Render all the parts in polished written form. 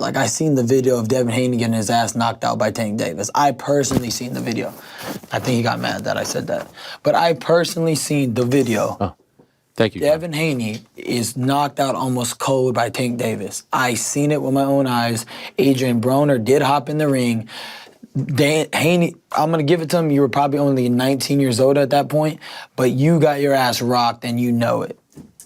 Like, I seen the video of Devin Haney getting his ass knocked out by Tank Davis. I personally seen the video. I think he got mad that I said that. But I personally seen the video. Oh, thank you. Devin Haney is knocked out almost cold by Tank Davis. I seen it with my own eyes. Adrian Broner did hop in the ring. Haney, I'm going to give it to him. You were probably only 19 years old at that point, but you got your ass rocked and you know it.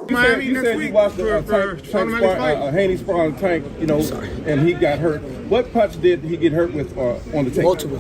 Miami you said you watched Haney spar on Tank, you know, and he got hurt. What punch did he get hurt with on the Tank? Multiple.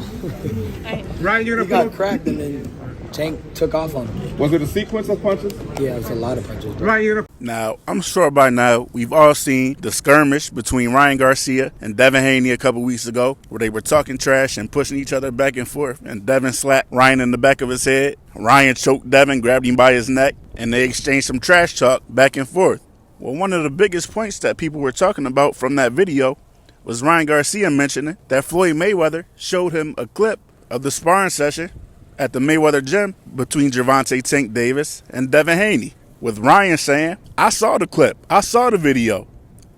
Ryan, he got cracked and then Tank took off on him. Was it a sequence of punches? Yeah, it was a lot of punches. Ryan, now, I'm sure by now we've all seen the skirmish between Ryan Garcia and Devin Haney a couple weeks ago, where they were talking trash and pushing each other back and forth, and Devin slapped Ryan in the back of his head. Ryan choked Devin, grabbed him by his neck, and they exchanged some trash talk back and forth. Well, one of the biggest points that people were talking about from that video was Ryan Garcia mentioning that Floyd Mayweather showed him a clip of the sparring session at the Mayweather gym between Gervonta Tank Davis and Devin Haney, with Ryan saying, I saw the clip, I saw the video,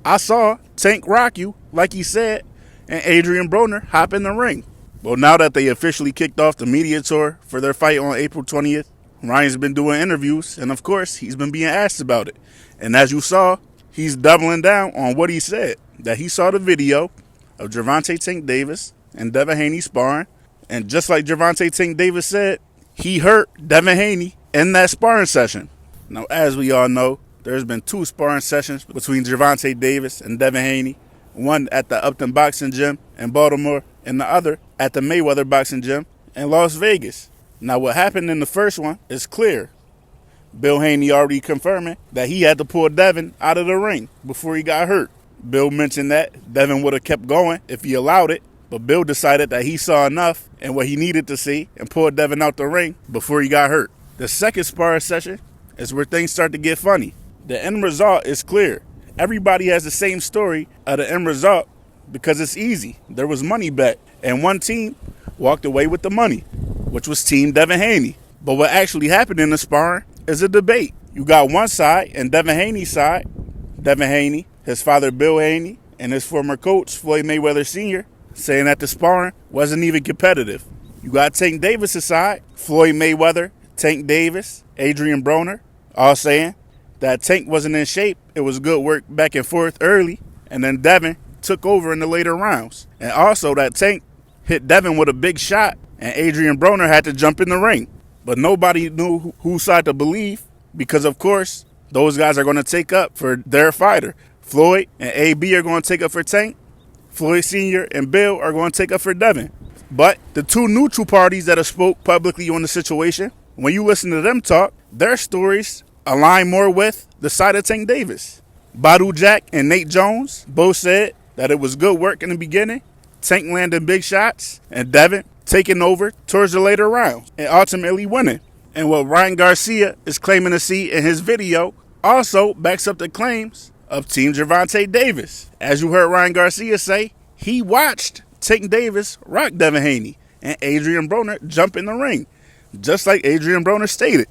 I saw Tank rock you, like he said, and Adrian Broner hop in the ring. Well, now that they officially kicked off the media tour for their fight on April 20th, Ryan's been doing interviews, and of course, he's been being asked about it. And as you saw, he's doubling down on what he said, that he saw the video of Gervonta Tank Davis and Devin Haney sparring, and just like Gervonta Tank Davis said, he hurt Devin Haney in that sparring session. Now, as we all know, there's been 2 sparring sessions between Gervonta Davis and Devin Haney, one at the Upton Boxing Gym in Baltimore, and the other at the Mayweather Boxing Gym in Las Vegas. Now, what happened in the first one is clear. Bill Haney already confirming that he had to pull Devin out of the ring before he got hurt. Bill mentioned that Devin would have kept going if he allowed it, but Bill decided that he saw enough and what he needed to see and pulled Devin out the ring before he got hurt. The second sparring session is where things start to get funny. The end result is clear. Everybody has the same story of the end result because it's easy. There was money bet, and one team walked away with the money, which was Team Devin Haney. But what actually happened in the sparring is a debate. You got one side, and Devin Haney's side, Devin Haney, his father Bill Haney, and his former coach Floyd Mayweather Sr., saying that the sparring wasn't even competitive. You got Tank Davis' side, Floyd Mayweather, Tank Davis, Adrian Broner, all saying that Tank wasn't in shape. It was good work back and forth early, and then Devin took over in the later rounds. And also that Tank hit Devin with a big shot, and Adrian Broner had to jump in the ring. But nobody knew whose side to believe because, of course, those guys are going to take up for their fighter. Floyd and AB are going to take up for Tank. Floyd Sr. and Bill are going to take up for Devin. But the 2 neutral parties that have spoke publicly on the situation, when you listen to them talk, their stories align more with the side of Tank Davis. Badu Jack and Nate Jones both said that it was good work in the beginning, Tank landing big shots, and Devin taking over towards the later rounds and ultimately winning. And what Ryan Garcia is claiming to see in his video also backs up the claims of Team Gervonta Davis. As you heard Ryan Garcia say, he watched Tank Davis rock Devin Haney and Adrian Broner jump in the ring, just like Adrian Broner stated.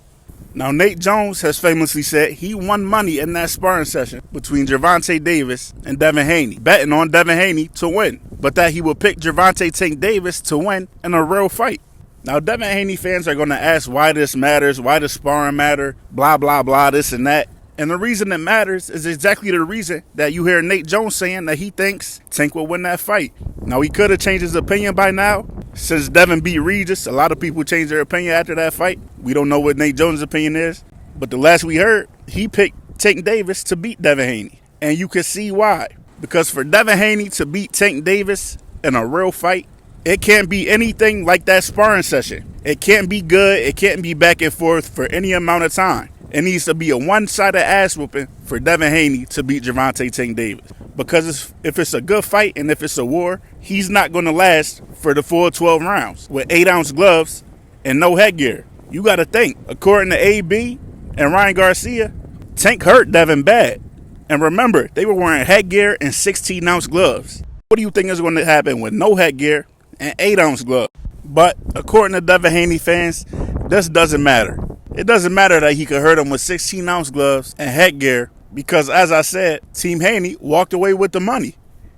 Now, Nate Jones has famously said he won money in that sparring session between Gervonta Davis and Devin Haney, betting on Devin Haney to win, but that he would pick Gervonta Tank Davis to win in a real fight. Now, Devin Haney fans are going to ask why this matters, why does sparring matter, blah, blah, blah, this and that. And the reason it matters is exactly the reason that you hear Nate Jones saying that he thinks Tank will win that fight. Now, he could have changed his opinion by now. Since Devin beat Regis, a lot of people changed their opinion after that fight. We don't know what Nate Jones' opinion is. But the last we heard, he picked Tank Davis to beat Devin Haney. And you can see why. Because for Devin Haney to beat Tank Davis in a real fight, it can't be anything like that sparring session. It can't be good. It can't be back and forth for any amount of time. It needs to be a one-sided ass whooping for Devin Haney to beat Gervonta Tank Davis. Because if it's a good fight and if it's a war, he's not going to last for the full 12 rounds with 8-ounce gloves and no headgear. You got to think, according to AB and Ryan Garcia, Tank hurt Devin bad. And remember, they were wearing headgear and 16-ounce gloves. What do you think is going to happen with no headgear and 8-ounce gloves? But according to Devin Haney fans, this doesn't matter. It doesn't matter that he could hurt him with 16-ounce gloves and headgear because, as I said, Team Haney walked away with the money.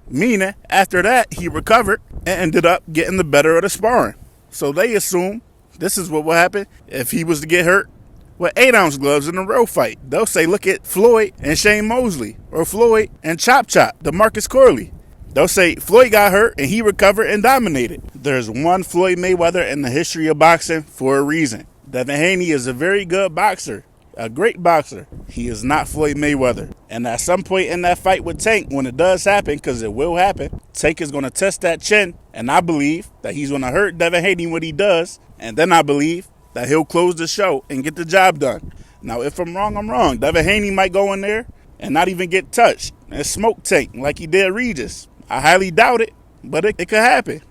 Meaning, after that, he recovered and ended up getting the better of the sparring. So they assume this is what will happen if he was to get hurt with 8-ounce gloves in a real fight. They'll say, look at Floyd and Shane Mosley, or Floyd and Chop Chop, DeMarcus Corley. They'll say Floyd got hurt and he recovered and dominated. There's one Floyd Mayweather in the history of boxing for a reason. Devin Haney is a very good boxer, a great boxer. He is not Floyd Mayweather. And at some point in that fight with Tank, when it does happen, because it will happen, Tank is going to test that chin. And I believe that he's going to hurt Devin Haney when he does. And then I believe that he'll close the show and get the job done. Now, if I'm wrong, I'm wrong. Devin Haney might go in there and not even get touched and smoke Tank like he did Regis. I highly doubt it, but it could happen.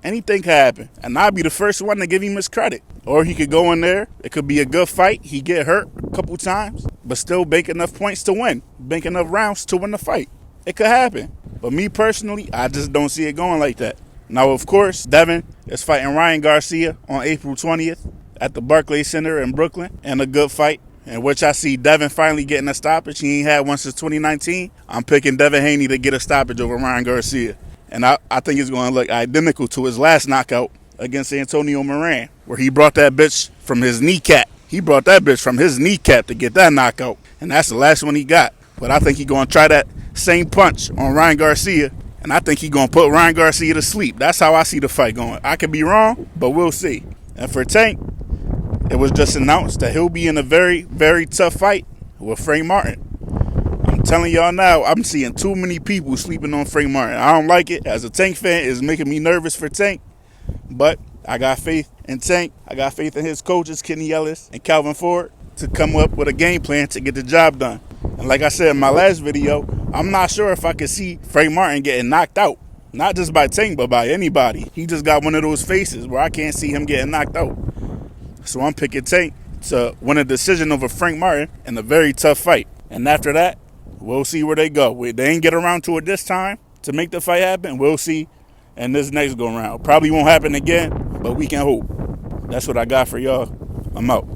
Anything could happen. And I'll be the first one to give him his credit. Or he could go in there. It could be a good fight. He get hurt a couple times, but still bank enough points to win. Bank enough rounds to win the fight. It could happen. But me personally, I just don't see it going like that. Now, of course, Devin is fighting Ryan Garcia on April 20th at the Barclays Center in Brooklyn in a good fight, in which I see Devin finally getting a stoppage. He ain't had one since 2019. I'm picking Devin Haney to get a stoppage over Ryan Garcia. And I think it's going to look identical to his last knockout against Antonio Moran, where he brought that bitch from his kneecap. He brought that bitch from his kneecap to get that knockout. And that's the last one he got. But I think he's going to try that same punch on Ryan Garcia. And I think he's going to put Ryan Garcia to sleep. That's how I see the fight going. I could be wrong, but we'll see. And for Tank, it was just announced that he'll be in a very, very tough fight with Frank Martin. I'm telling y'all now, I'm seeing too many people sleeping on Frank Martin. I don't like it. As a Tank fan, it's making me nervous for Tank. But I got faith in Tank. I got faith in his coaches, Kenny Ellis and Calvin Ford, to come up with a game plan to get the job done. And like I said in my last video, I'm not sure if I could see Frank Martin getting knocked out. Not just by Tank, but by anybody. He just got one of those faces where I can't see him getting knocked out. So I'm picking Tank to win a decision over Frank Martin in a very tough fight. And after that, we'll see where they go. They ain't get around to it this time to make the fight happen. We'll see. And this next go round probably won't happen again, but we can hope. That's what I got for y'all. I'm out.